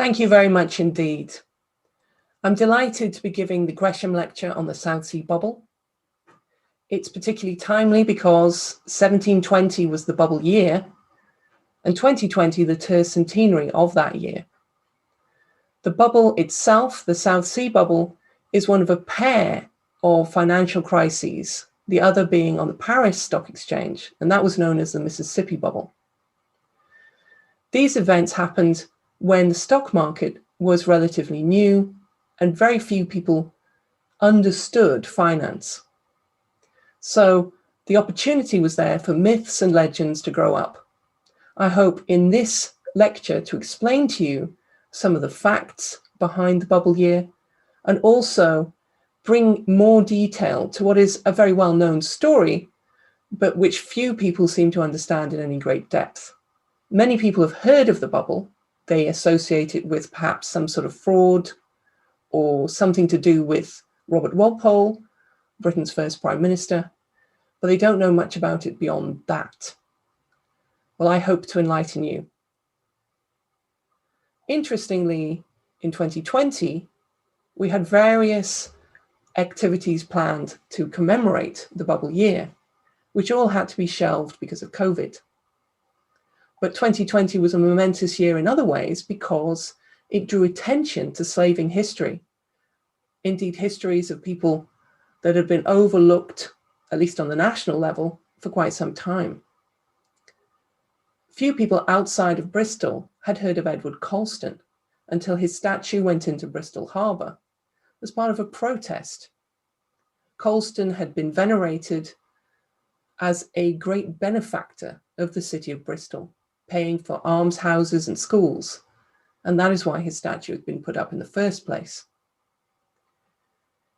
Thank you very much indeed. I'm delighted to be giving the Gresham lecture on the South Sea bubble. It's particularly timely because 1720 was the bubble year and 2020 the tercentenary of that year. The bubble itself, the South Sea bubble, is one of a pair of financial crises, the other being on the Paris Stock Exchange, and that was known as the Mississippi bubble. These events happened when the stock market was relatively new and very few people understood finance. So the opportunity was there for myths and legends to grow up. I hope in this lecture to explain to you some of the facts behind the bubble year and also bring more detail to what is a very well-known story, but which few people seem to understand in any great depth. Many people have heard of the bubble. They associate it with perhaps some sort of fraud or something to do with Robert Walpole, Britain's first Prime Minister, but they don't know much about it beyond that. Well, I hope to enlighten you. Interestingly, in 2020, we had various activities planned to commemorate the bubble year, which all had to be shelved because of COVID. But 2020 was a momentous year in other ways because it drew attention to slaving history. Indeed, histories of people that had been overlooked, at least on the national level, for quite some time. Few people outside of Bristol had heard of Edward Colston until his statue went into Bristol Harbour as part of a protest. Colston had been venerated as a great benefactor of the city of Bristol, paying for almshouses and schools, and that is why his statue had been put up in the first place.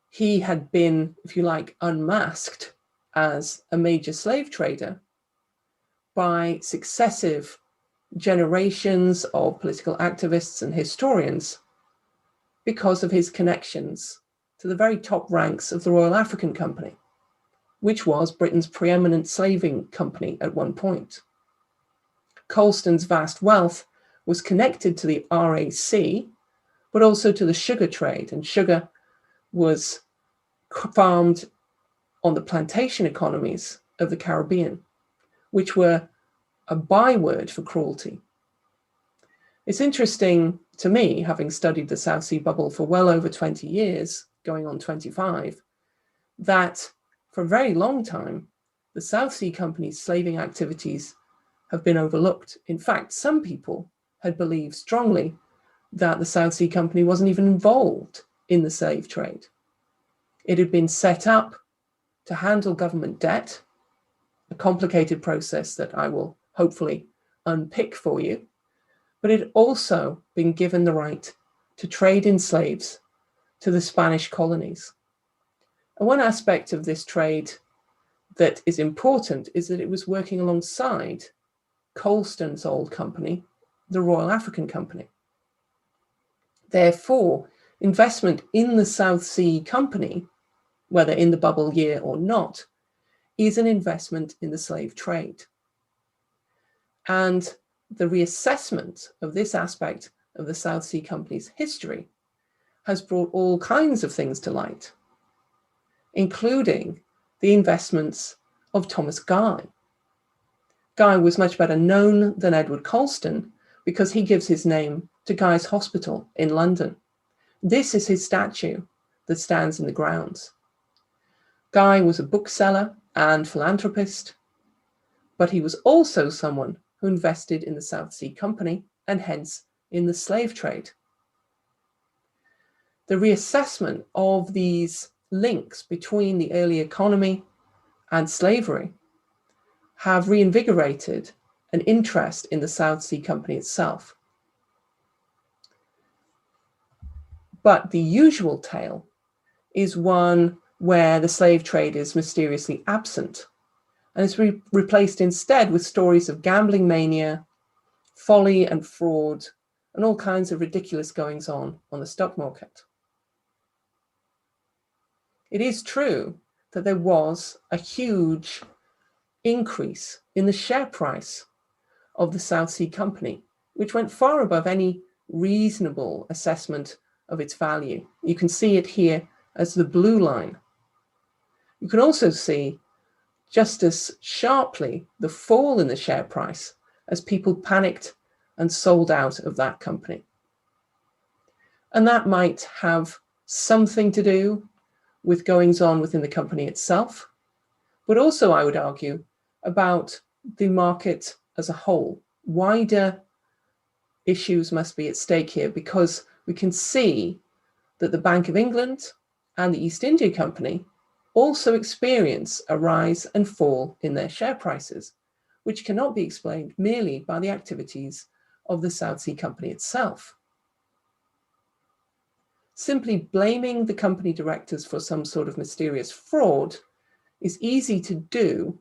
He had been, if you like, unmasked as a major slave trader by successive generations of political activists and historians because of his connections to the very top ranks of the Royal African Company, which was Britain's preeminent slaving company at one point. Colston's vast wealth was connected to the RAC, but also to the sugar trade, and sugar was farmed on the plantation economies of the Caribbean, which were a byword for cruelty. It's interesting to me, having studied the South Sea bubble for well over 20 years, going on 25, that for a very long time, the South Sea Company's slaving activities have been overlooked. In fact, some people had believed strongly that the South Sea Company wasn't even involved in the slave trade. It had been set up to handle government debt, a complicated process that I will hopefully unpick for you, but it had also been given the right to trade in slaves to the Spanish colonies. And one aspect of this trade that is important is that it was working alongside Colston's old company, the Royal African Company. Therefore, investment in the South Sea Company, whether in the bubble year or not, is an investment in the slave trade. And the reassessment of this aspect of the South Sea Company's history has brought all kinds of things to light, including the investments of Thomas Guy. Guy was much better known than Edward Colston because he gives his name to Guy's Hospital in London. This is his statue that stands in the grounds. Guy was a bookseller and philanthropist, but he was also someone who invested in the South Sea Company and hence in the slave trade. The reassessment of these links between the early economy and slavery have reinvigorated an interest in the South Sea Company itself. But the usual tale is one where the slave trade is mysteriously absent and is replaced instead with stories of gambling mania, folly and fraud, and all kinds of ridiculous goings on the stock market. It is true that there was a huge increase in the share price of the South Sea Company, which went far above any reasonable assessment of its value. You can see it here as the blue line. You can also see just as sharply the fall in the share price as people panicked and sold out of that company. And that might have something to do with goings on within the company itself, but also, I would argue, about the market as a whole. Wider issues must be at stake here, because we can see that the Bank of England and the East India Company also experience a rise and fall in their share prices, which cannot be explained merely by the activities of the South Sea Company itself. Simply blaming the company directors for some sort of mysterious fraud is easy to do,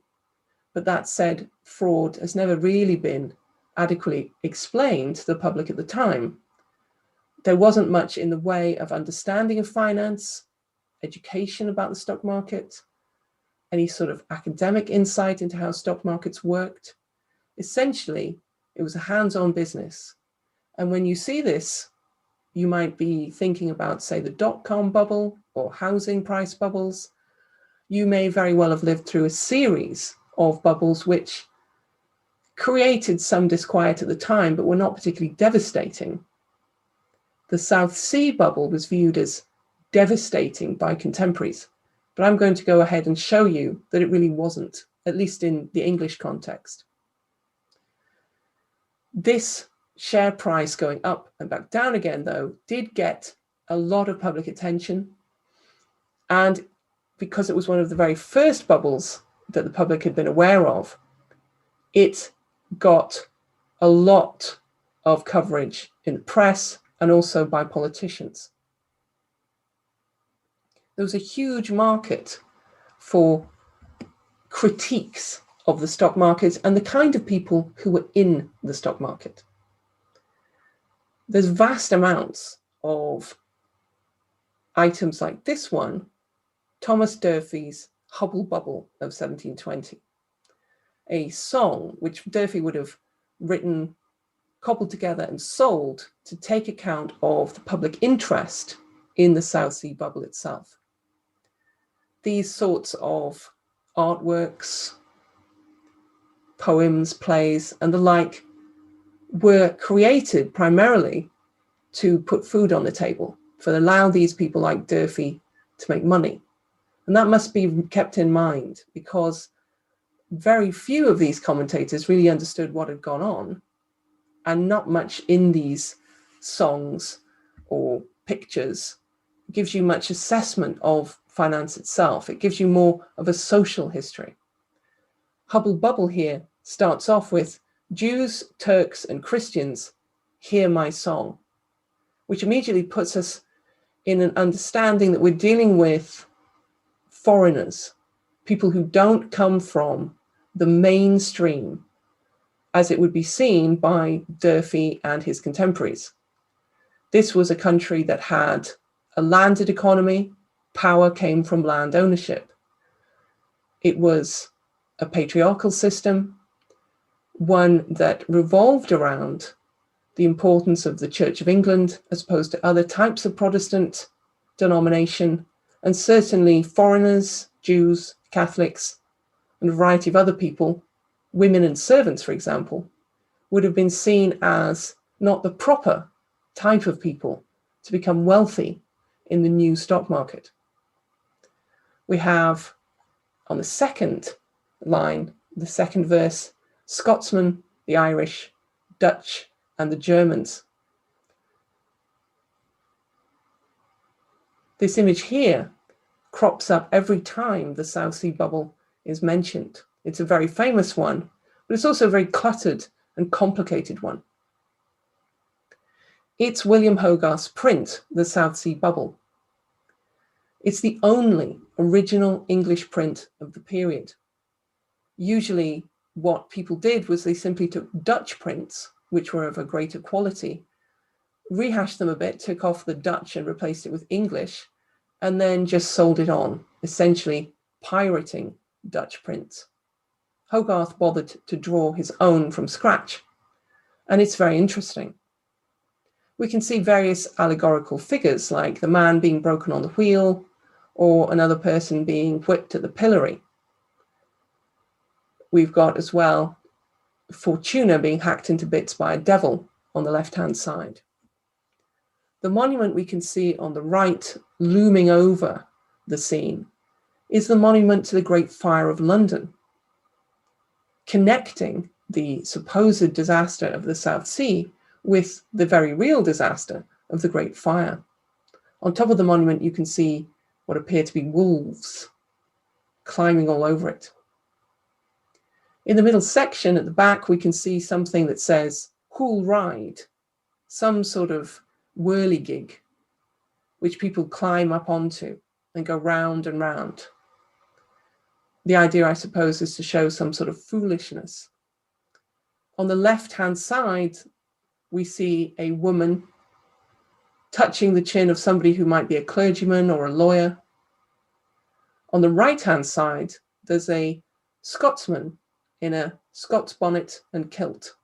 but that said, fraud has never really been adequately explained to the public at the time. There wasn't much in the way of understanding of finance, education about the stock market, any sort of academic insight into how stock markets worked. Essentially, it was a hands-on business. And when you see this, you might be thinking about, say, the dot-com bubble or housing price bubbles. You may very well have lived through a series of bubbles which created some disquiet at the time, but were not particularly devastating. The South Sea bubble was viewed as devastating by contemporaries, but I'm going to go ahead and show you that it really wasn't, at least in the English context. This share price going up and back down again, though, did get a lot of public attention. And because it was one of the very first bubbles that the public had been aware of, it got a lot of coverage in the press and also by politicians. There was a huge market for critiques of the stock market and the kind of people who were in the stock market. There's vast amounts of items like this one, Thomas Durfee's Hubble Bubble of 1720, a song which Durfee would have written, cobbled together and sold to take account of the public interest in the South Sea bubble itself. These sorts of artworks, poems, plays, and the like were created primarily to put food on the table, to allow these people like Durfee to make money. And that must be kept in mind, because very few of these commentators really understood what had gone on, and not much in these songs or pictures gives you much assessment of finance itself. It gives you more of a social history. Hubble Bubble here starts off with Jews, Turks, and Christians, hear my song, which immediately puts us in an understanding that we're dealing with foreigners, people who don't come from the mainstream as it would be seen by Durfee and his contemporaries. This was a country that had a landed economy. Power came from land ownership. It was a patriarchal system, one that revolved around the importance of the Church of England as opposed to other types of Protestant denomination, and certainly foreigners, Jews, Catholics, and a variety of other people, women and servants, for example, would have been seen as not the proper type of people to become wealthy in the new stock market. We have on the second line, the second verse, Scotsmen, the Irish, Dutch, and the Germans. This image here crops up every time the South Sea bubble is mentioned. It's a very famous one, but it's also a very cluttered and complicated one. It's William Hogarth's print, The South Sea Bubble. It's the only original English print of the period. Usually what people did was they simply took Dutch prints, which were of a greater quality, rehashed them a bit, took off the Dutch and replaced it with English, and then just sold it on, essentially pirating Dutch prints. Hogarth bothered to draw his own from scratch, and it's very interesting. We can see various allegorical figures, like the man being broken on the wheel, or another person being whipped at the pillory. We've got as well Fortuna being hacked into bits by a devil on the left-hand side. The monument we can see on the right, looming over the scene, is the monument to the Great Fire of London, connecting the supposed disaster of the South Sea with the very real disaster of the Great Fire. On top of the monument, you can see what appear to be wolves climbing all over it. In the middle section at the back, we can see something that says, "Who'll ride?" Some sort of whirligig, which people climb up onto and go round and round. The idea, I suppose, is to show some sort of foolishness. On the left-hand side, we see a woman touching the chin of somebody who might be a clergyman or a lawyer. On the right-hand side, there's a Scotsman in a Scots bonnet and kilt.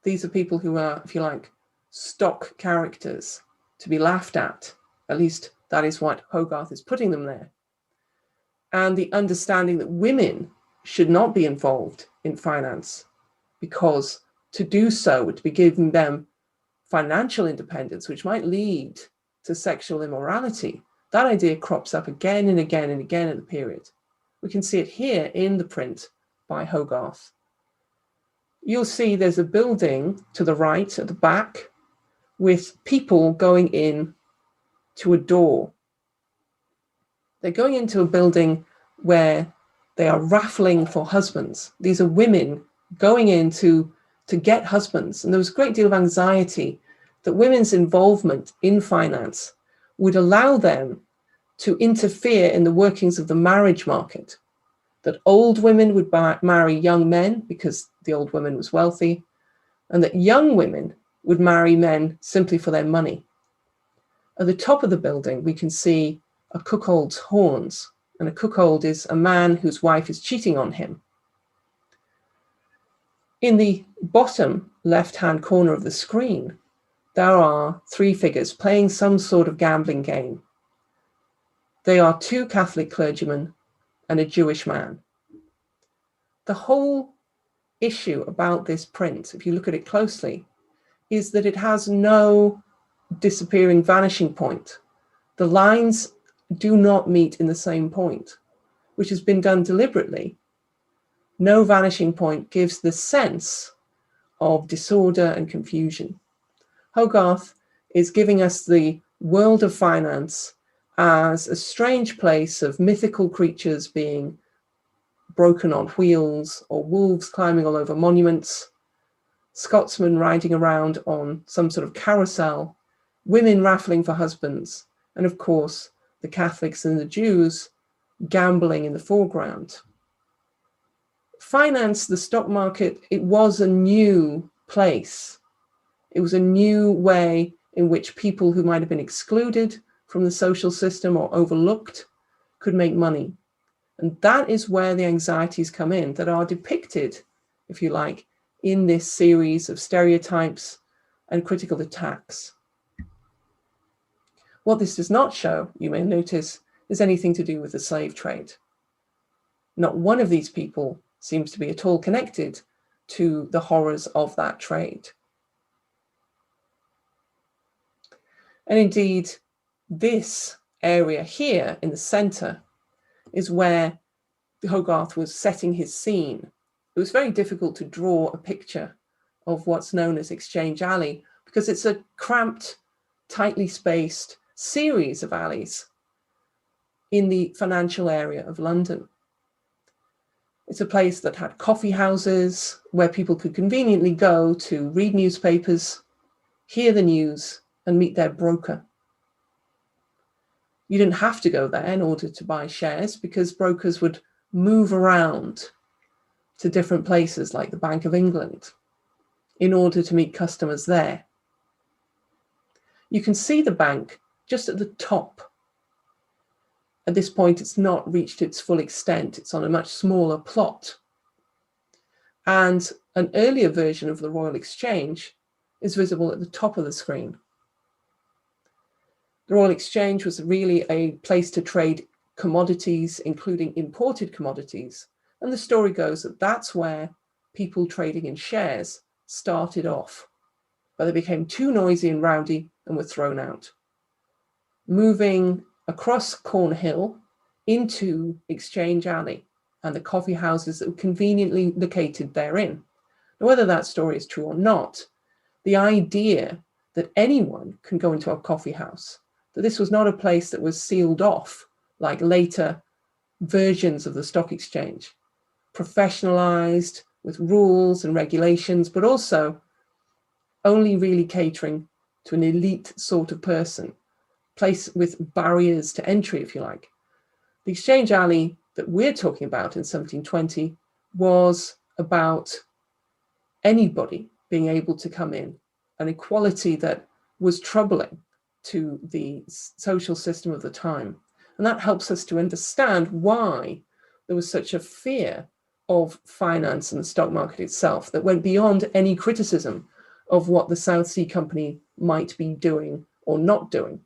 These are people who are, if you like, stock characters to be laughed at. At least that is what Hogarth is putting them there. And the understanding that women should not be involved in finance, because to do so would be giving them financial independence, which might lead to sexual immorality. That idea crops up again and again and again at the period. We can see it here in the print by Hogarth. You'll see there's a building to the right at the back with people going in to a door. They're going into a building where they are raffling for husbands. These are women going in to get husbands. And there was a great deal of anxiety that women's involvement in finance would allow them to interfere in the workings of the marriage market, that old women would marry young men because the old woman was wealthy, and that young women would marry men simply for their money. At the top of the building, we can see a cuckold's horns, and a cuckold is a man whose wife is cheating on him. In the bottom left-hand corner of the screen, there are three figures playing some sort of gambling game. They are two Catholic clergymen and a Jewish man. The whole issue about this print, if you look at it closely, is that it has no disappearing vanishing point. The lines do not meet in the same point, which has been done deliberately. No vanishing point gives the sense of disorder and confusion. Hogarth is giving us the world of finance as a strange place of mythical creatures being broken on wheels, or wolves climbing all over monuments, Scotsmen riding around on some sort of carousel, women raffling for husbands, and of course, the Catholics and the Jews gambling in the foreground. Finance, the stock market, it was a new place. It was a new way in which people who might have been excluded from the social system or overlooked could make money. And that is where the anxieties come in that are depicted, if you like, in this series of stereotypes and critical attacks. What this does not show, you may notice, is anything to do with the slave trade. Not one of these people seems to be at all connected to the horrors of that trade. And indeed, this area here in the center is where Hogarth was setting his scene. It was very difficult to draw a picture of what's known as Exchange Alley because it's a cramped, tightly spaced series of alleys in the financial area of London. It's a place that had coffee houses where people could conveniently go to read newspapers, hear the news, and meet their broker. You didn't have to go there in order to buy shares because brokers would move around to different places like the Bank of England in order to meet customers there. You can see the bank just at the top. At this point, it's not reached its full extent. It's on a much smaller plot. And an earlier version of the Royal Exchange is visible at the top of the screen. The Royal Exchange was really a place to trade commodities, including imported commodities. And the story goes that that's where people trading in shares started off. But they became too noisy and rowdy and were thrown out. Moving across Cornhill into Exchange Alley and the coffee houses that were conveniently located therein. Now, whether that story is true or not, the idea that anyone can go into a coffee house, that this was not a place that was sealed off like later versions of the stock exchange, professionalized with rules and regulations, but also only really catering to an elite sort of person, place with barriers to entry, if you like. The Exchange Alley that we're talking about in 1720 was about anybody being able to come in, an equality that was troubling to the social system of the time. And that helps us to understand why there was such a fear of finance and the stock market itself that went beyond any criticism of what the South Sea Company might be doing or not doing.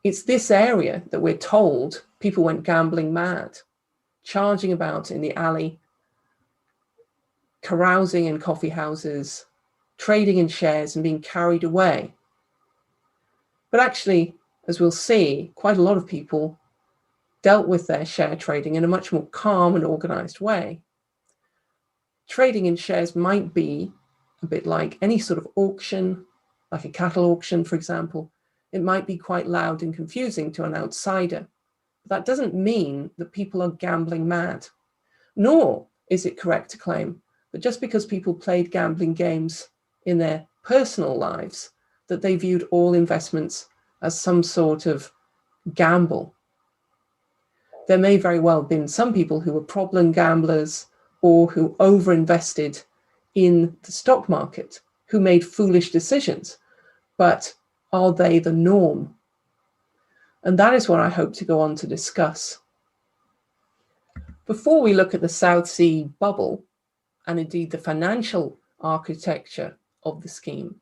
It's this area that we're told people went gambling mad, charging about in the alley, carousing in coffee houses, trading in shares and being carried away. But actually, as we'll see, quite a lot of people dealt with their share trading in a much more calm and organized way. Trading in shares might be a bit like any sort of auction, like a cattle auction, for example. It might be quite loud and confusing to an outsider. But that doesn't mean that people are gambling mad. Nor is it correct to claim that just because people played gambling games in their personal lives, that they viewed all investments as some sort of gamble. There may very well have been some people who were problem gamblers or who overinvested in the stock market, who made foolish decisions, but are they the norm? And that is what I hope to go on to discuss. Before we look at the South Sea bubble, and indeed the financial architecture of the scheme,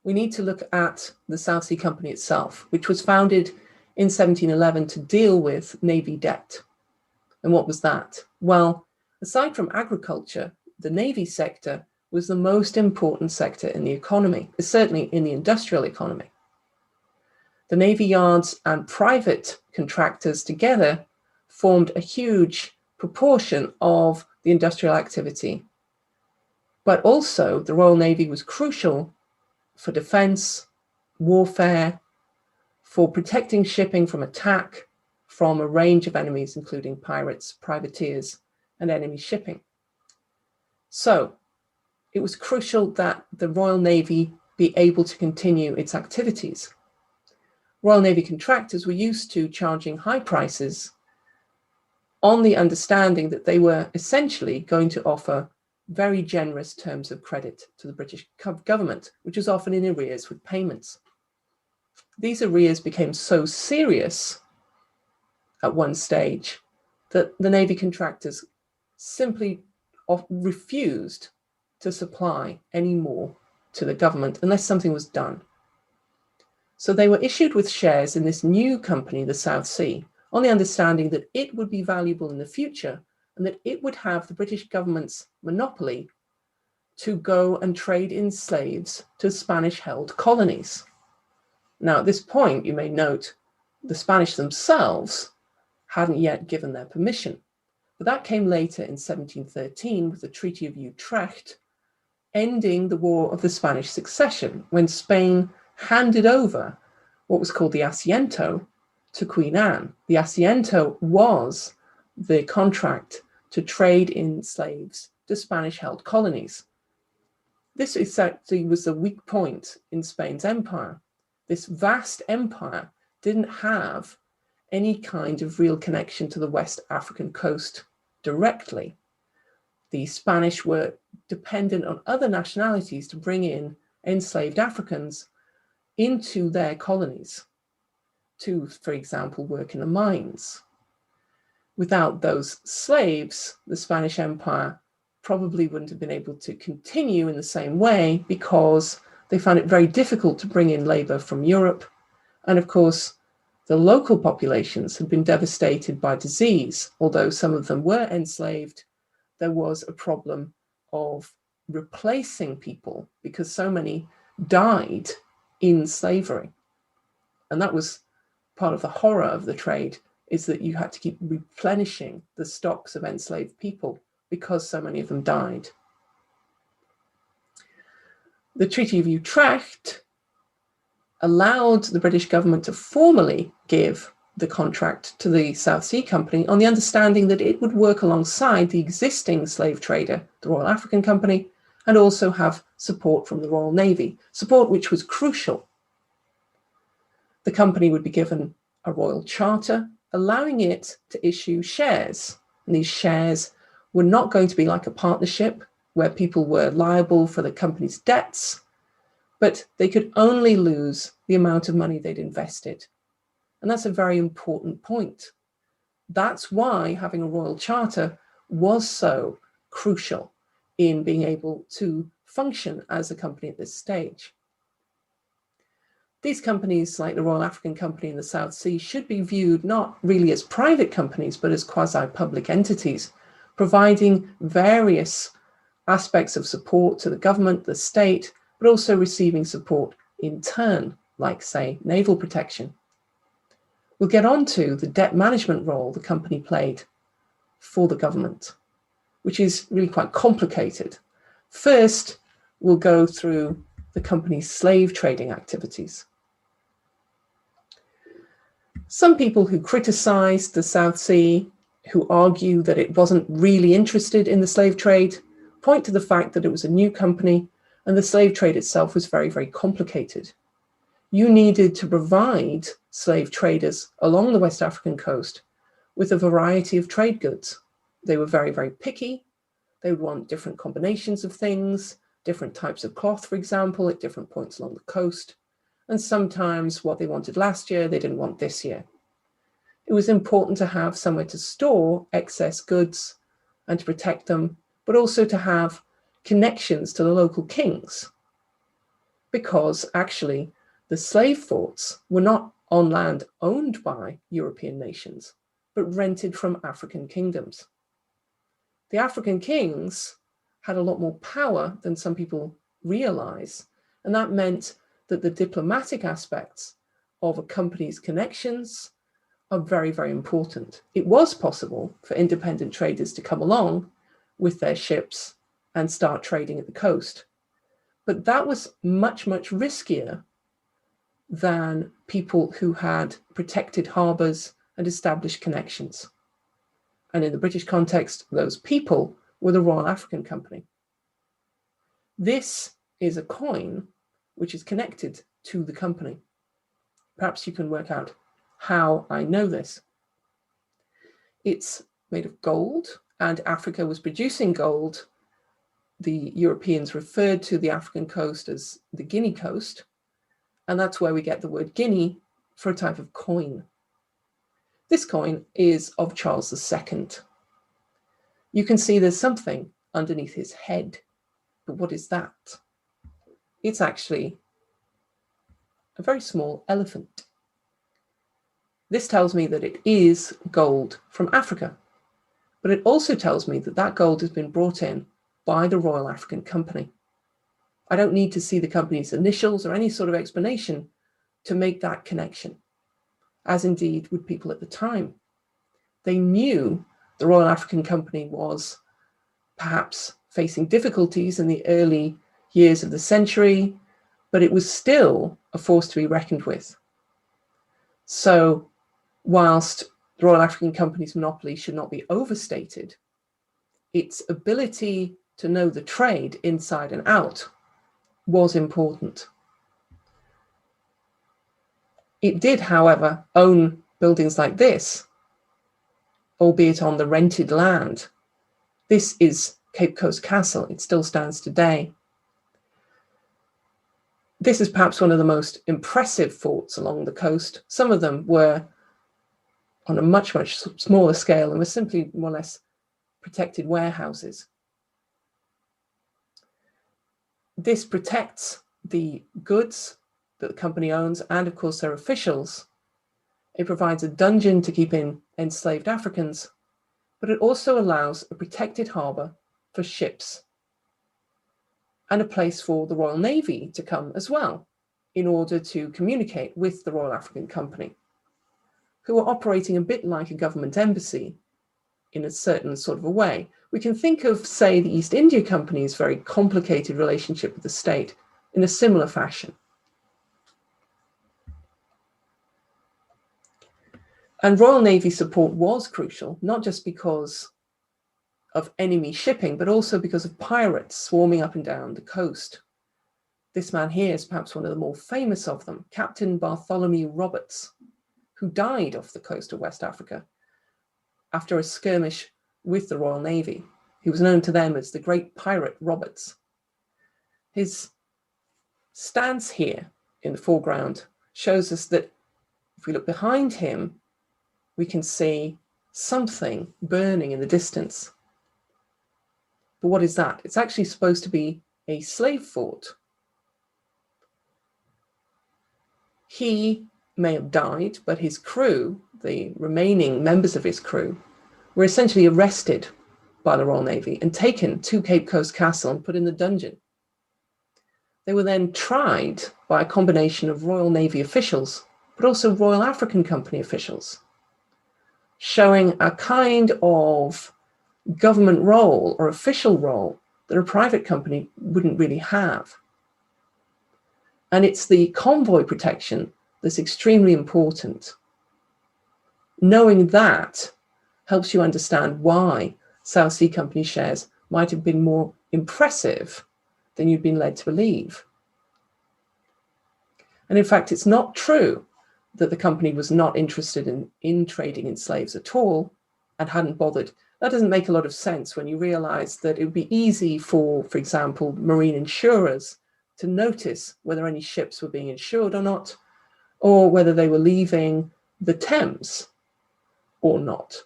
we need to look at the South Sea Company itself, which was founded in 1711 to deal with Navy debt. And what was that? Well, aside from agriculture, the Navy sector was the most important sector in the economy, certainly in the industrial economy. The Navy yards and private contractors together formed a huge proportion of the industrial activity. But also the Royal Navy was crucial for defense, warfare, for protecting shipping from attack from a range of enemies, including pirates, privateers, and enemy shipping. So it was crucial that the Royal Navy be able to continue its activities. Royal Navy contractors were used to charging high prices on the understanding that they were essentially going to offer very generous terms of credit to the British government, which was often in arrears with payments. These arrears became so serious at one stage that the Navy contractors simply refused to supply any more to the government unless something was done. So they were issued with shares in this new company, the South Sea, on the understanding that it would be valuable in the future and that it would have the British government's monopoly to go and trade in slaves to Spanish-held colonies. Now, at this point, you may note the Spanish themselves hadn't yet given their permission, but that came later in 1713 with the Treaty of Utrecht, ending the War of the Spanish Succession, when Spain handed over what was called the Asiento to Queen Anne. The Asiento was the contract to trade in slaves to Spanish-held colonies. This exactly was the weak point in Spain's empire. This vast empire didn't have any kind of real connection to the West African coast directly. The Spanish were dependent on other nationalities to bring in enslaved Africans into their colonies to, for example, work in the mines. Without those slaves, the Spanish Empire probably wouldn't have been able to continue in the same way because they found it very difficult to bring in labor from Europe. And of course, the local populations had been devastated by disease. Although some of them were enslaved, there was a problem of replacing people because so many died in slavery. And that was part of the horror of the trade, is that you had to keep replenishing the stocks of enslaved people because so many of them died. The Treaty of Utrecht allowed the British government to formally give the contract to the South Sea Company on the understanding that it would work alongside the existing slave trader, the Royal African Company, and also have support from the Royal Navy, support which was crucial. The company would be given a royal charter, allowing it to issue shares. And these shares were not going to be like a partnership where people were liable for the company's debts, but they could only lose the amount of money they'd invested. And that's a very important point. That's why having a royal charter was so crucial in being able to function as a company at this stage. These companies, like the Royal African Company in the South Sea, should be viewed not really as private companies, but as quasi-public entities, providing various aspects of support to the government, the state, but also receiving support in turn, like, say, naval protection. We'll get on to the debt management role the company played for the government, which is really quite complicated. First, we'll go through the company's slave trading activities. Some people who criticized the South Sea, who argue that it wasn't really interested in the slave trade, point to the fact that it was a new company and the slave trade itself was very, very complicated. You needed to provide slave traders along the West African coast with a variety of trade goods. They were very, very picky. They would want different combinations of things, different types of cloth, for example, at different points along the coast. And sometimes what they wanted last year, they didn't want this year. It was important to have somewhere to store excess goods and to protect them, but also to have connections to the local kings. Because actually, the slave forts were not on land owned by European nations, but rented from African kingdoms. The African kings had a lot more power than some people realize, and that meant that the diplomatic aspects of a company's connections are very, very important. It was possible for independent traders to come along with their ships and start trading at the coast, but that was much, much riskier than people who had protected harbors and established connections. And in the British context, those people were the Royal African Company. This is a coin which is connected to the company. Perhaps you can work out how I know this. It's made of gold, and Africa was producing gold. The Europeans referred to the African coast as the Guinea coast, and that's where we get the word guinea for a type of coin. This coin is of Charles II. You can see there's something underneath his head, but what is that? It's actually a very small elephant. This tells me that it is gold from Africa, but it also tells me that that gold has been brought in by the Royal African Company. I don't need to see the company's initials or any sort of explanation to make that connection, as indeed would people at the time. They knew the Royal African Company was perhaps facing difficulties in the early years of the century, but it was still a force to be reckoned with. So whilst the Royal African Company's monopoly should not be overstated, its ability to know the trade inside and out was important. It did, however, own buildings like this, albeit on the rented land. This is Cape Coast Castle. It still stands today. This is perhaps one of the most impressive forts along the coast. Some of them were on a much, much smaller scale and were simply more or less protected warehouses. This protects the goods that the company owns and, of course, their officials. It provides a dungeon to keep in enslaved Africans, but it also allows a protected harbour for ships and a place for the Royal Navy to come as well in order to communicate with the Royal African Company, who are operating a bit like a government embassy in a certain sort of a way. We can think of, say, the East India Company's very complicated relationship with the state in a similar fashion. And Royal Navy support was crucial, not just because of enemy shipping, but also because of pirates swarming up and down the coast. This man here is perhaps one of the more famous of them, Captain Bartholomew Roberts, who died off the coast of West Africa after a skirmish with the Royal Navy. He was known to them as the Great Pirate Roberts. His stance here in the foreground shows us that if we look behind him, we can see something burning in the distance. But what is that? It's actually supposed to be a slave fort. He may have died, but his crew, the remaining members of his crew, were essentially arrested by the Royal Navy and taken to Cape Coast Castle and put in the dungeon. They were then tried by a combination of Royal Navy officials, but also Royal African Company officials, showing a kind of government role or official role that a private company wouldn't really have. And it's the convoy protection that's extremely important. Knowing that helps you understand why South Sea Company shares might have been more impressive than you'd been led to believe. And in fact, it's not true that the company was not interested in trading in slaves at all and hadn't bothered. That doesn't make a lot of sense when you realize that it would be easy for example, marine insurers to notice whether any ships were being insured or not, or whether they were leaving the Thames or not.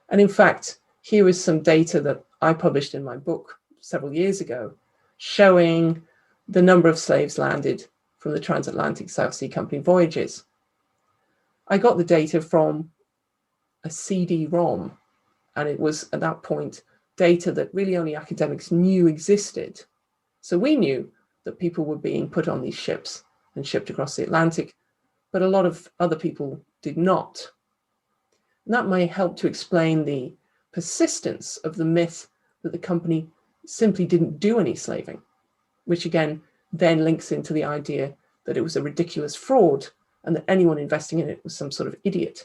And in fact, here is some data that I published in my book several years ago, showing the number of slaves landed from the transatlantic South Sea Company voyages. I got the data from a CD-ROM, and it was at that point data that really only academics knew existed. So we knew that people were being put on these ships and shipped across the Atlantic, but a lot of other people did not. And that may help to explain the persistence of the myth that the company simply didn't do any slaving, which again then links into the idea that it was a ridiculous fraud and that anyone investing in it was some sort of idiot.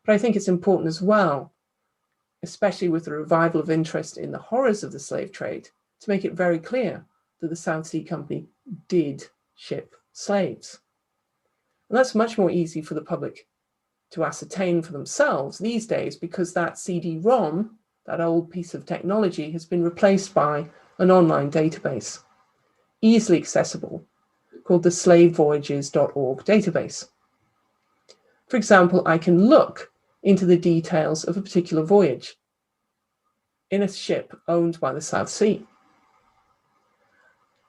But I think it's important as well, especially with the revival of interest in the horrors of the slave trade, to make it very clear that the South Sea Company did ship slaves. And that's much more easy for the public to ascertain for themselves these days, because that CD-ROM, that old piece of technology, has been replaced by an online database, easily accessible, called the slavevoyages.org database. For example, I can look into the details of a particular voyage in a ship owned by the South Sea.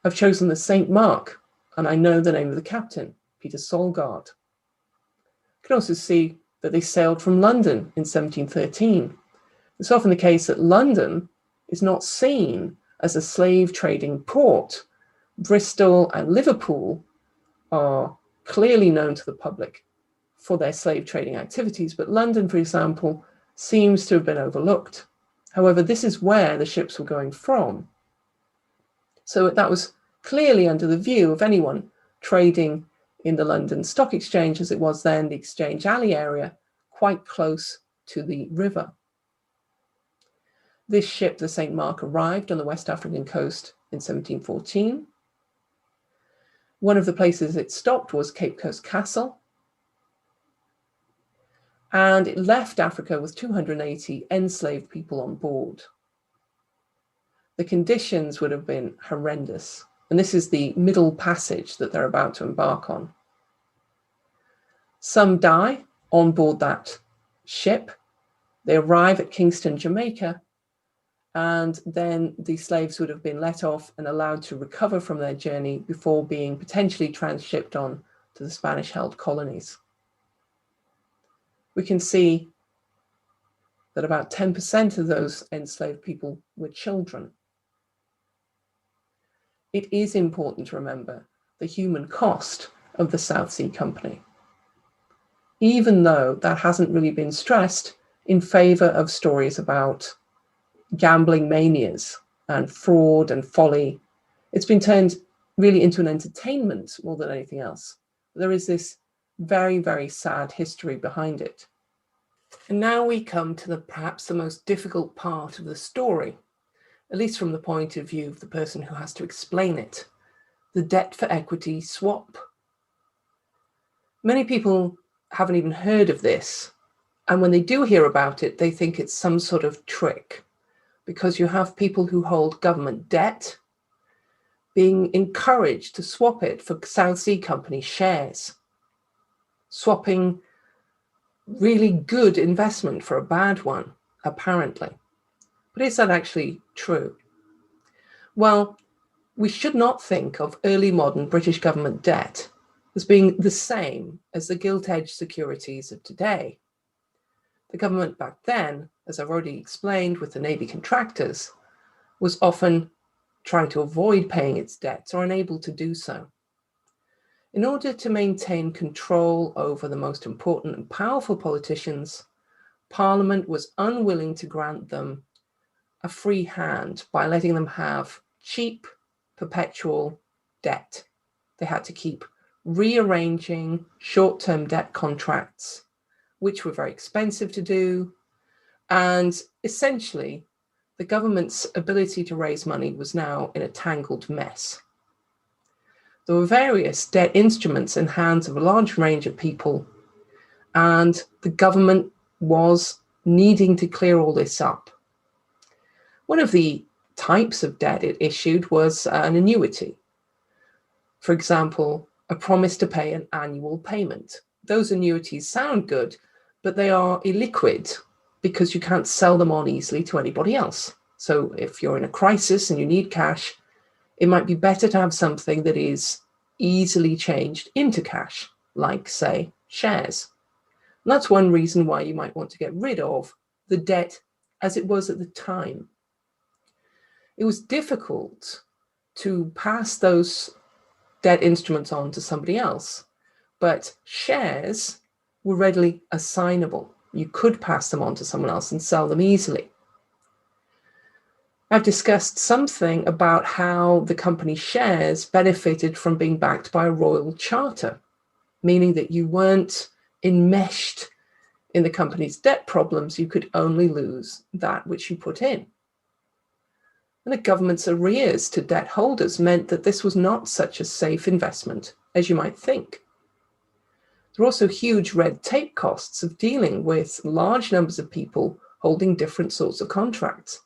I've chosen the St. Mark, and I know the name of the captain, Peter Solgaard. You can also see that they sailed from London in 1713. It's often the case that London is not seen as a slave trading port. Bristol and Liverpool are clearly known to the public for their slave trading activities, but London, for example, seems to have been overlooked. However, this is where the ships were going from. So that was clearly under the view of anyone trading in the London Stock Exchange, as it was then, the Exchange Alley area, quite close to the river. This ship, the St. Mark, arrived on the West African coast in 1714. One of the places it stopped was Cape Coast Castle, and it left Africa with 280 enslaved people on board. The conditions would have been horrendous, and this is the middle passage that they're about to embark on. Some die on board that ship. They arrive at Kingston, Jamaica, And then the slaves would have been let off and allowed to recover from their journey before being potentially transshipped on to the Spanish-held colonies. We can see that about 10% of those enslaved people were children. It is important to remember the human cost of the South Sea Company, even though that hasn't really been stressed in favor of stories about gambling manias and fraud and folly. It's been turned really into an entertainment more than anything else. There is this very, very sad history behind it. And now we come to perhaps the most difficult part of the story, at least from the point of view of the person who has to explain it, the debt for equity swap. Many people haven't even heard of this, and when they do hear about it, they think it's some sort of trick, because you have people who hold government debt being encouraged to swap it for South Sea Company shares, swapping really good investment for a bad one, apparently. But is that actually true? Well, we should not think of early modern British government debt as being the same as the gilt-edged securities of today. The government back then, as I've already explained with the Navy contractors, was often trying to avoid paying its debts or unable to do so. In order to maintain control over the most important and powerful politicians, Parliament was unwilling to grant them a free hand by letting them have cheap, perpetual debt. They had to keep rearranging short-term debt contracts, which were very expensive to do, and essentially the government's ability to raise money was now in a tangled mess. There were various debt instruments in hands of a large range of people, and the government was needing to clear all this up. One of the types of debt it issued was an annuity. For example, a promise to pay an annual payment. Those annuities sound good, but they are illiquid because you can't sell them on easily to anybody else. So if you're in a crisis and you need cash, it might be better to have something that is easily changed into cash, like, say, shares. And that's one reason why you might want to get rid of the debt as it was at the time. It was difficult to pass those debt instruments on to somebody else, but shares were readily assignable. You could pass them on to someone else and sell them easily. I've discussed something about how the company shares benefited from being backed by a royal charter, meaning that you weren't enmeshed in the company's debt problems. You could only lose that which you put in. And the government's arrears to debt holders meant that this was not such a safe investment as you might think. There are also huge red tape costs of dealing with large numbers of people holding different sorts of contracts.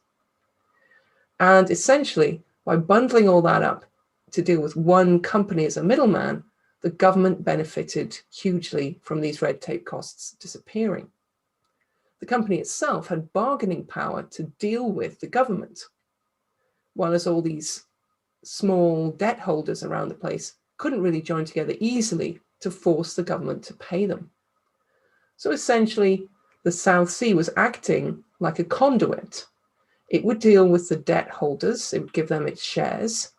And essentially, by bundling all that up to deal with one company as a middleman, the government benefited hugely from these red tape costs disappearing. The company itself had bargaining power to deal with the government, while as all these small debt holders around the place couldn't really join together easily to force the government to pay them. So essentially, the South Sea was acting like a conduit. It would deal with the debt holders, it would give them its shares.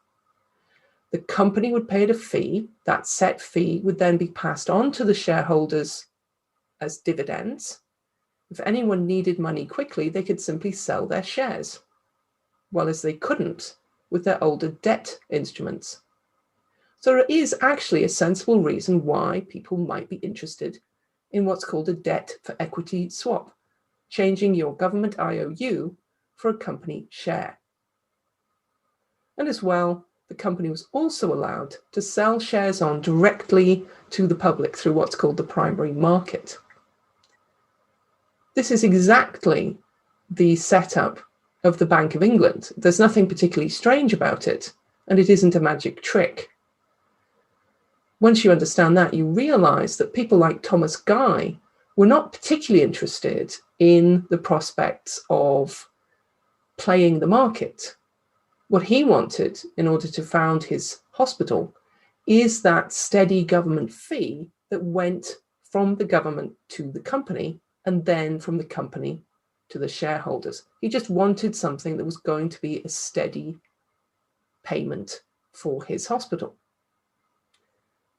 The company would pay it a fee. That set fee would then be passed on to the shareholders as dividends. If anyone needed money quickly, they could simply sell their shares, while as they couldn't with their older debt instruments. So there is actually a sensible reason why people might be interested in what's called a debt for equity swap, changing your government IOU for a company share. And as well, the company was also allowed to sell shares on directly to the public through what's called the primary market. This is exactly the setup of the Bank of England. There's nothing particularly strange about it, and it isn't a magic trick. Once you understand that, you realize that people like Thomas Guy were not particularly interested in the prospects of playing the market. What he wanted in order to found his hospital is that steady government fee that went from the government to the company and then from the company to the shareholders. He just wanted something that was going to be a steady payment for his hospital.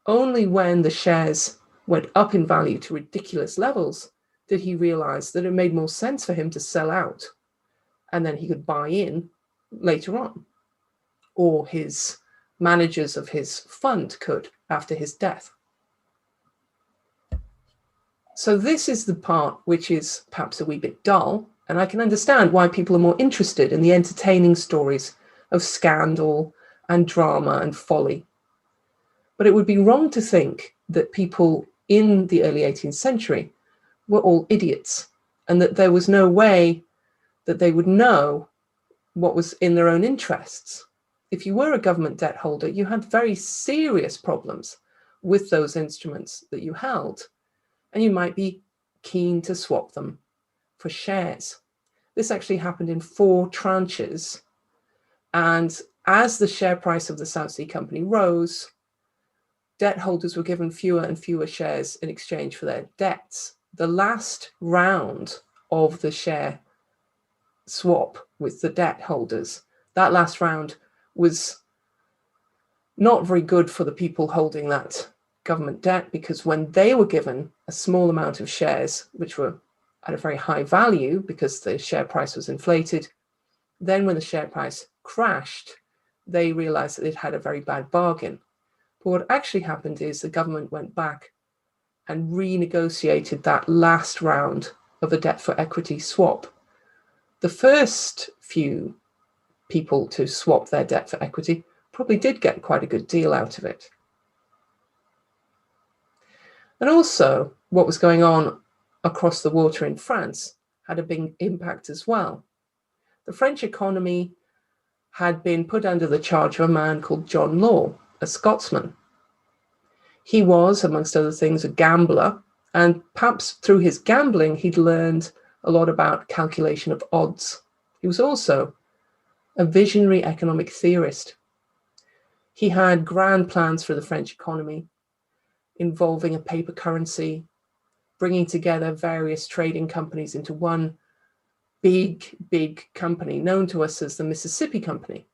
Only when the shares went up in value to ridiculous levels did he realize that it made more sense for him to sell out, and then he could buy in later on, or his managers of his fund could after his death. So this is the part which is perhaps a wee bit dull, and I can understand why people are more interested in the entertaining stories of scandal and drama and folly. But it would be wrong to think that people in the early 18th century were all idiots, and that there was no way that they would know what was in their own interests. If you were a government debt holder, you had very serious problems with those instruments that you held, and you might be keen to swap them for shares. This actually happened in 4 tranches, and as the share price of the South Sea Company rose, debt holders were given fewer and fewer shares in exchange for their debts. The last round of the share swap with the debt holders, that last round was not very good for the people holding that government debt, because when they were given a small amount of shares, which were at a very high value because the share price was inflated, then when the share price crashed, they realized that they'd had a very bad bargain. But what actually happened is the government went back and renegotiated that last round of a debt for equity swap. The first few people to swap their debt for equity probably did get quite a good deal out of it. And also, what was going on across the water in France had a big impact as well. The French economy had been put under the charge of a man called John Law, a Scotsman. He was, amongst other things, a gambler, and perhaps through his gambling, he'd learned a lot about calculation of odds. He was also a visionary economic theorist. He had grand plans for the French economy, involving a paper currency, bringing together various trading companies into one big company known to us as the Mississippi Company.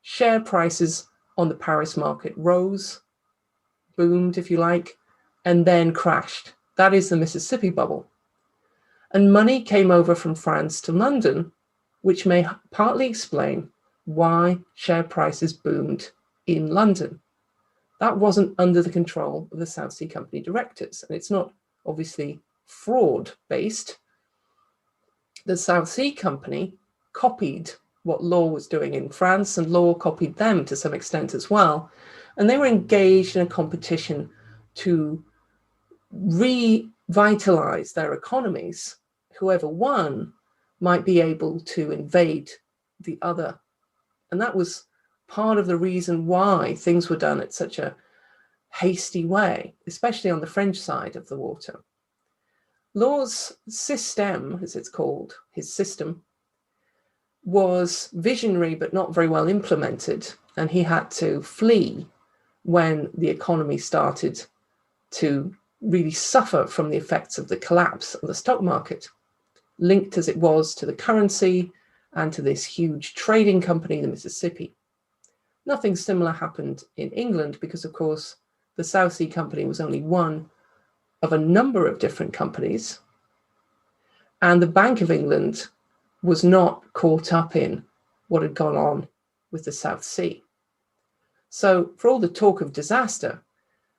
Share prices on the Paris market rose, boomed, if you like, and then crashed. That is the Mississippi bubble. And money came over from France to London, which may partly explain why share prices boomed in London. That wasn't under the control of the South Sea Company directors, and it's not obviously fraud-based. The South Sea Company copied what Law was doing in France, and Law copied them to some extent as well. And they were engaged in a competition to revitalize their economies. Whoever won might be able to invade the other. And that was part of the reason why things were done at such a hasty way, especially on the French side of the water. Law's system, as it's called, his system, was visionary but not very well implemented, and he had to flee when the economy started to really suffer from the effects of the collapse of the stock market, linked as it was to the currency and to this huge trading company, the Mississippi. Nothing similar happened in England because, of course, the South Sea Company was only one of a number of different companies, and the Bank of England was not caught up in what had gone on with the South Sea. So for all the talk of disaster,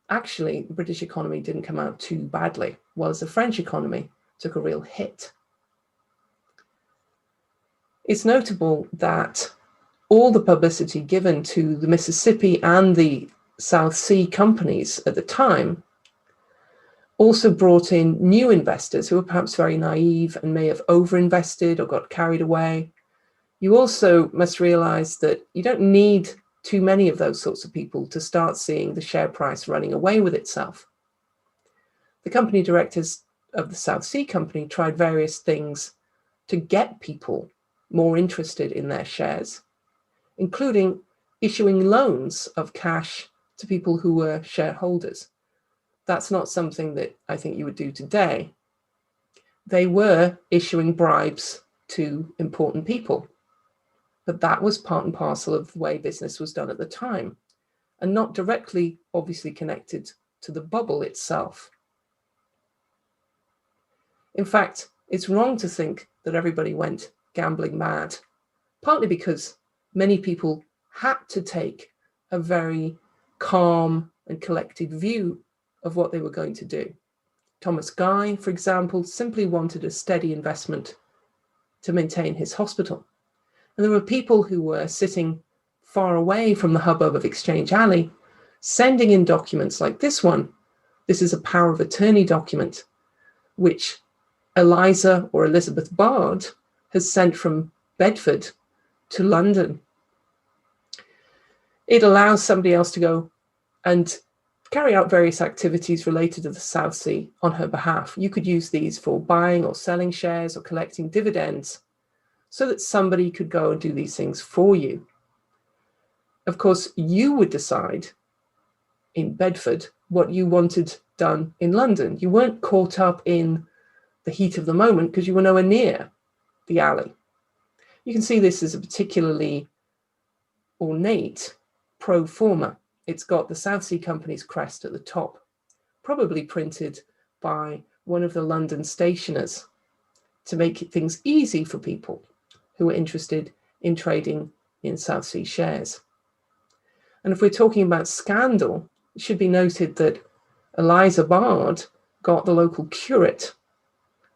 actually the British economy didn't come out too badly, whereas the French economy took a real hit. It's notable that all the publicity given to the Mississippi and the South Sea companies at the time also brought in new investors who were perhaps very naive and may have overinvested or got carried away. You also must realize that you don't need too many of those sorts of people to start seeing the share price running away with itself. The company directors of the South Sea Company tried various things to get people more interested in their shares, including issuing loans of cash to people who were shareholders. That's not something that I think you would do today. They were issuing bribes to important people, but that was part and parcel of the way business was done at the time, and not directly, obviously, connected to the bubble itself. In fact, it's wrong to think that everybody went gambling mad, partly because many people had to take a very calm and collected view of what they were going to do. Thomas Guy, for example, simply wanted a steady investment to maintain his hospital. And there were people who were sitting far away from the hubbub of Exchange Alley, sending in documents like this one. This is a power of attorney document, which Eliza or Elizabeth Bard has sent from Bedford to London. It allows somebody else to go and carry out various activities related to the South Sea on her behalf. You could use these for buying or selling shares or collecting dividends, so that somebody could go and do these things for you. Of course, you would decide in Bedford what you wanted done in London. You weren't caught up in the heat of the moment because you were nowhere near the alley. You can see this as a particularly ornate pro forma. It's got the South Sea Company's crest at the top, probably printed by one of the London stationers to make things easy for people who are interested in trading in South Sea shares. And if we're talking about scandal, it should be noted that Eliza Bard got the local curate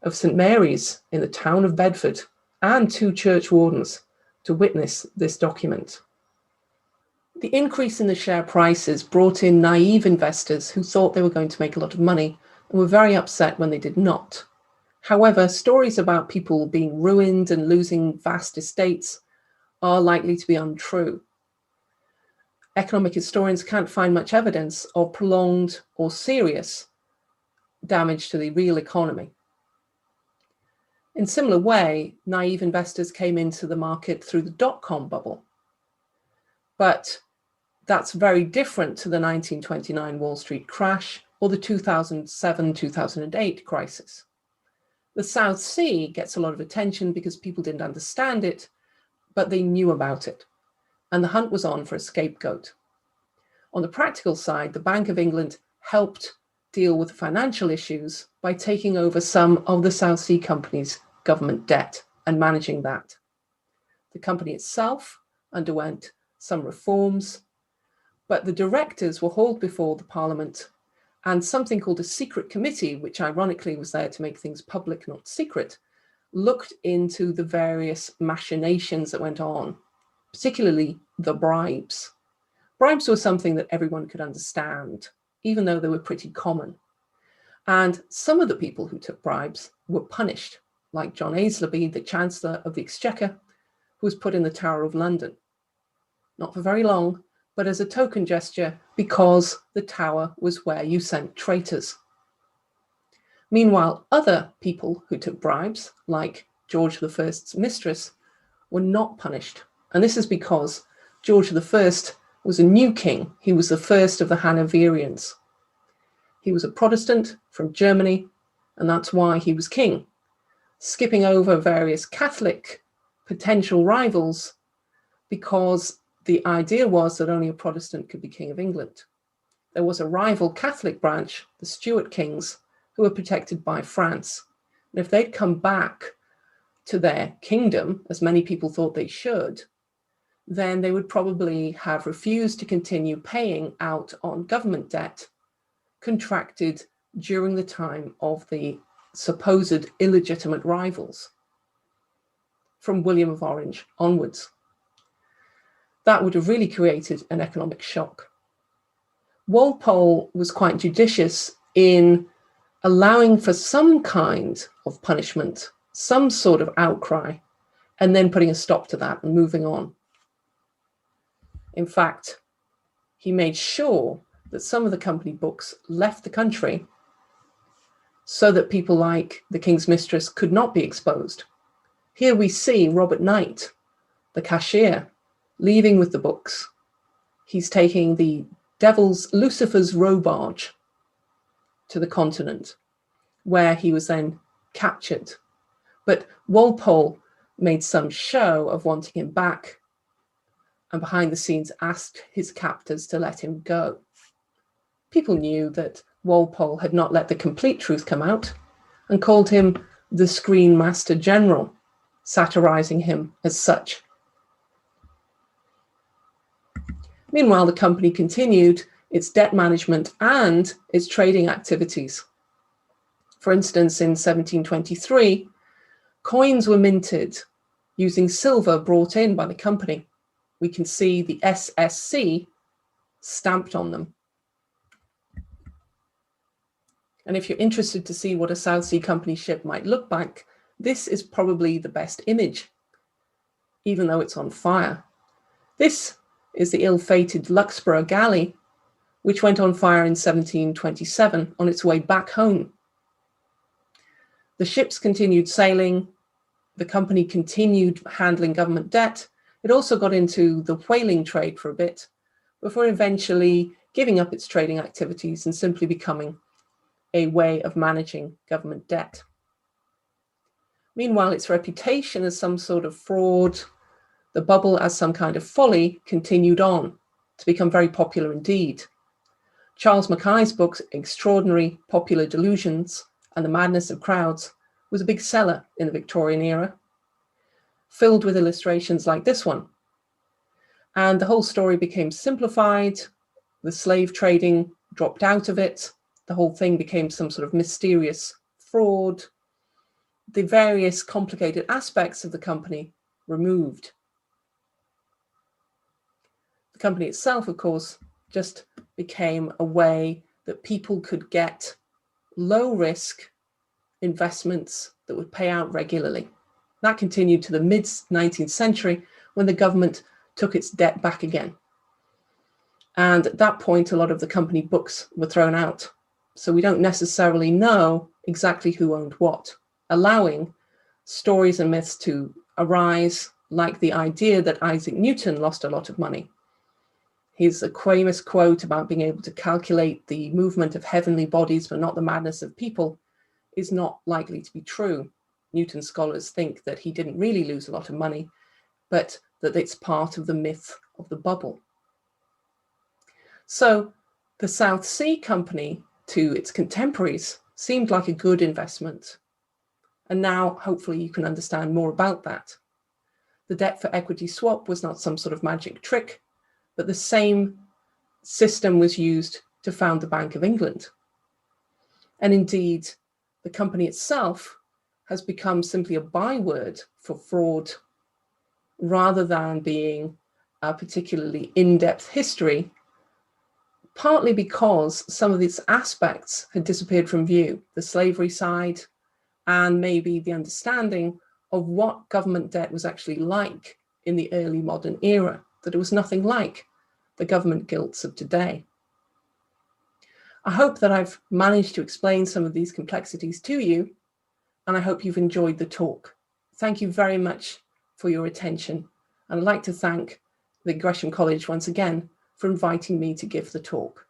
of St. Mary's in the town of Bedford and 2 church wardens to witness this document. The increase in the share prices brought in naive investors who thought they were going to make a lot of money and were very upset when they did not. However, stories about people being ruined and losing vast estates are likely to be untrue. Economic historians can't find much evidence of prolonged or serious damage to the real economy. In similar way, naive investors came into the market through the dot-com bubble. But that's very different to the 1929 Wall Street crash or the 2007-2008 crisis. The South Sea gets a lot of attention because people didn't understand it, but they knew about it. And the hunt was on for a scapegoat. On the practical side, the Bank of England helped deal with financial issues by taking over some of the South Sea Company's government debt and managing that. The company itself underwent some reforms, but the directors were hauled before the Parliament, and something called a secret committee, which ironically was there to make things public, not secret, looked into the various machinations that went on, particularly the bribes. Bribes were something that everyone could understand, even though they were pretty common. And some of the people who took bribes were punished, like John Aislabie, the Chancellor of the Exchequer, who was put in the Tower of London. Not for very long, but as a token gesture, because the Tower was where you sent traitors. Meanwhile, other people who took bribes, like George I's mistress, were not punished. And this is because George I was a new king. He was the first of the Hanoverians. He was a Protestant from Germany, and that's why he was king, skipping over various Catholic potential rivals because the idea was that only a Protestant could be king of England. There was a rival Catholic branch, the Stuart kings, who were protected by France. And if they'd come back to their kingdom, as many people thought they should, then they would probably have refused to continue paying out on government debt contracted during the time of the supposed illegitimate rivals from William of Orange onwards. That would have really created an economic shock. Walpole was quite judicious in allowing for some kind of punishment, some sort of outcry, and then putting a stop to that and moving on. In fact, he made sure that some of the company books left the country so that people like the King's Mistress could not be exposed. Here we see Robert Knight, the cashier, leaving with the books. He's taking the devil's Lucifer's row barge to the continent, where he was then captured. But Walpole made some show of wanting him back, and behind the scenes asked his captors to let him go. People knew that Walpole had not let the complete truth come out and called him the Screen Master General, satirizing him as such. Meanwhile, the company continued its debt management and its trading activities. For instance, in 1723, coins were minted using silver brought in by the company. We can see the SSC stamped on them. And if you're interested to see what a South Sea Company ship might look like, this is probably the best image, even though it's on fire. This is the ill-fated Luxborough galley, which went on fire in 1727 on its way back home. The ships continued sailing. The company continued handling government debt. It also got into the whaling trade for a bit, before eventually giving up its trading activities and simply becoming a way of managing government debt. Meanwhile, its reputation as some sort of fraud, the bubble as some kind of folly, continued on to become very popular indeed. Charles Mackay's book, Extraordinary Popular Delusions and the Madness of Crowds, was a big seller in the Victorian era, filled with illustrations like this one. And the whole story became simplified. The slave trading dropped out of it. The whole thing became some sort of mysterious fraud. The various complicated aspects of the company removed. The company itself, of course, just became a way that people could get low-risk investments that would pay out regularly. That continued to the mid-19th century when the government took its debt back again. And at that point, a lot of the company books were thrown out. So we don't necessarily know exactly who owned what, allowing stories and myths to arise, like the idea that Isaac Newton lost a lot of money. His famous quote about being able to calculate the movement of heavenly bodies but not the madness of people is not likely to be true. Newton scholars think that he didn't really lose a lot of money, but that it's part of the myth of the bubble. So the South Sea Company, to its contemporaries, seemed like a good investment. And now, hopefully, you can understand more about that. The debt for equity swap was not some sort of magic trick, but the same system was used to found the Bank of England. And indeed, the company itself has become simply a byword for fraud, rather than being a particularly in-depth history, partly because some of its aspects had disappeared from view, the slavery side, and maybe the understanding of what government debt was actually like in the early modern era, that it was nothing like the government gilts of today. I hope that I've managed to explain some of these complexities to you, and I hope you've enjoyed the talk. Thank you very much for your attention. And I'd like to thank the Gresham College once again for inviting me to give the talk.